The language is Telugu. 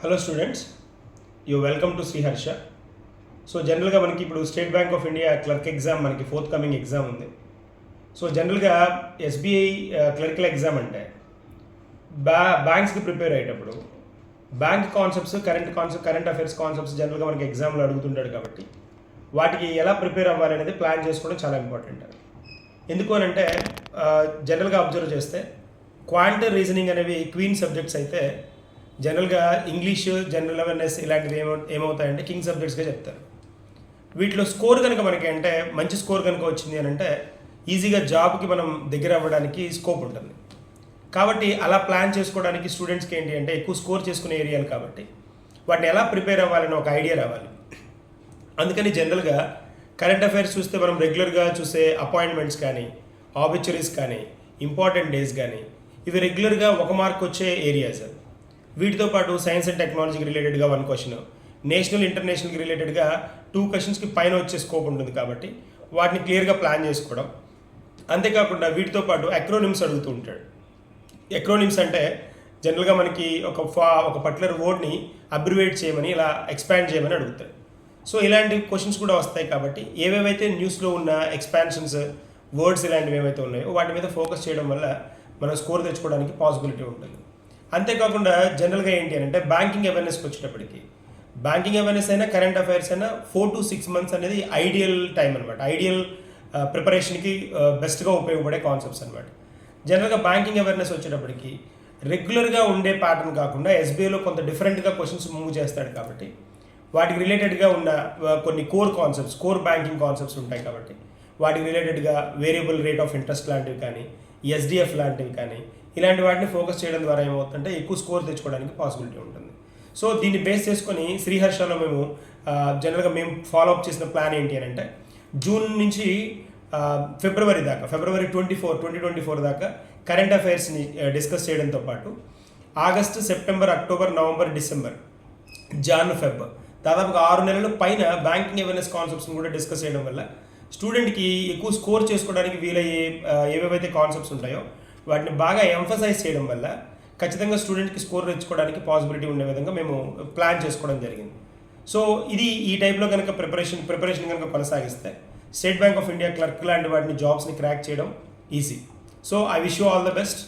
Hello students, you welcome to Sriharsha. So జనరల్గా మనకి ఇప్పుడు state bank of India clerk exam మనకి ఫోర్త్ కమింగ్ ఎగ్జామ్ ఉంది. సో జనరల్గా ఎస్బీఐ క్లర్కల్ ఎగ్జామ్ అంటే బ్యాంక్స్కి ప్రిపేర్ అయ్యేటప్పుడు bank concepts, current affairs concepts జనరల్గా మనకి ఎగ్జామ్లో అడుగుతుంటాడు. కాబట్టి వాటికి ఎలా ప్రిపేర్ అవ్వాలి అనేది ప్లాన్ చేసుకోవడం చాలా ఇంపార్టెంట్. ఎందుకు అని అంటే జనరల్గా అబ్జర్వ్ చేస్తే క్వాంటిటీ రీజనింగ్ అనేవి క్వీన్ సబ్జెక్ట్స్ అయితే జనరల్గా ఇంగ్లీష్, జనరల్ అవేర్నెస్ ఇలాంటివి ఏమవుతాయంటే కింగ్ సబ్జెక్ట్స్గా చెప్తారు. వీటిలో స్కోర్ కనుక మనకి అంటే మంచి స్కోర్ కనుక వచ్చింది అని అంటే ఈజీగా జాబ్కి మనం దగ్గర అవ్వడానికి స్కోప్ ఉంటుంది. కాబట్టి అలా ప్లాన్ చేసుకోవడానికి స్టూడెంట్స్కి ఏంటి అంటే ఎక్కువ స్కోర్ చేసుకునే ఏరియాలు కాబట్టి వాటిని ఎలా ప్రిపేర్ అవ్వాలని ఒక ఐడియా రావాలి. అందుకని జనరల్గా కరెంట్ అఫైర్స్ చూస్తే మనం రెగ్యులర్గా చూసే అపాయింట్మెంట్స్ కానీ, ఆబ్జెక్చరీస్ కానీ, ఇంపార్టెంట్ డేస్ కానీ ఇవి రెగ్యులర్గా ఒక మార్క్ వచ్చే ఏరియాస్. వీటితో పాటు సైన్స్ అండ్ టెక్నాలజీకి రిలేటెడ్గా 1 క్వశ్చన్, నేషనల్ ఇంటర్నేషనల్కి రిలేటెడ్గా 2 క్వశ్చన్స్కి పైన వచ్చే స్కోప్ ఉంటుంది. కాబట్టి వాటిని క్లియర్గా ప్లాన్ చేసుకోవడం. అంతేకాకుండా వీటితో పాటు అక్రోనిమ్స్ అడుగుతూ ఉంటాడు. అక్రోనిమ్స్ అంటే జనరల్గా మనకి ఒక పర్టికులర్ వర్డ్ని అబ్రివేట్ చేయమని, ఇలా ఎక్స్పాండ్ చేయమని అడుగుతాడు. సో ఇలాంటి క్వశ్చన్స్ కూడా వస్తాయి. కాబట్టి ఏవేవైతే న్యూస్లో ఉన్న ఎక్స్పాన్షన్స్, వర్డ్స్ ఇలాంటివి ఏవైతే ఉన్నాయో వాటి మీద ఫోకస్ చేయడం వల్ల మనం స్కోర్ తెచ్చుకోవడానికి పాసిబిలిటీ ఉంటుంది. అంతేకాకుండా జనరల్గా ఏంటి అని అంటే బ్యాంకింగ్ అవేర్నెస్కి వచ్చేటప్పటికి, బ్యాంకింగ్ అవేర్నెస్ అయినా కరెంట్ అఫైర్స్ అయినా 4 to 6 months అనేది ఐడియల్ టైం అనమాట. ఐడియల్ ప్రిపరేషన్కి బెస్ట్గా ఉపయోగపడే కాన్సెప్ట్స్ అనమాట. జనరల్గా బ్యాంకింగ్ అవేర్నెస్ వచ్చేటప్పటికి రెగ్యులర్గా ఉండే ప్యాటర్న్ కాకుండా ఎస్బీఐలో కొంత డిఫరెంట్గా క్వశ్చన్స్ మూవ్ చేస్తాడు. కాబట్టి వాటికి రిలేటెడ్గా ఉన్న కొన్ని కోర్ బ్యాంకింగ్ కాన్సెప్ట్స్ ఉంటాయి. కాబట్టి వాటికి రిలేటెడ్గా వేరియబుల్ రేట్ ఆఫ్ ఇంట్రెస్ట్ లాంటివి కానీ, ఎస్డిఎఫ్ లాంటివి కానీ ఇలాంటి వాటిని ఫోకస్ చేయడం ద్వారా ఏమవుతుందంటే ఎక్కువ స్కోర్ తెచ్చుకోవడానికి పాసిబిలిటీ ఉంటుంది. సో దీన్ని బేస్ చేసుకొని శ్రీహర్షలో జనరల్గా మేము ఫాలోఅప్ చేసిన ప్లాన్ ఏంటి అని అంటే జూన్ నుంచి ఫిబ్రవరి 24, 2024 దాకా కరెంట్ అఫైర్స్ని డిస్కస్ చేయడంతో పాటు August, September, October, November, December, Jan, Feb దాదాపుగా 6 నెలల పైన బ్యాంకింగ్ అవేర్నెస్ కాన్సెప్ట్స్ని కూడా డిస్కస్ చేయడం వల్ల స్టూడెంట్కి ఎక్కువ స్కోర్ చేసుకోవడానికి వీలయ్యే ఏవేవైతే కాన్సెప్ట్స్ ఉంటాయో వాటిని బాగా ఎంఫసైజ్ చేయడం వల్ల ఖచ్చితంగా స్టూడెంట్కి స్కోర్ తెచ్చుకోవడానికి పాసిబిలిటీ ఉండే విధంగా మేము ప్లాన్ చేసుకోవడం జరిగింది. సో ఇది ఈ టైప్లో కనుక ప్రిపరేషన్ కనుక కొనసాగిస్తే state bank of India clerk లాంటి వాటిని జాబ్స్ని క్రాక్ చేయడం easy. So I wish you all the best.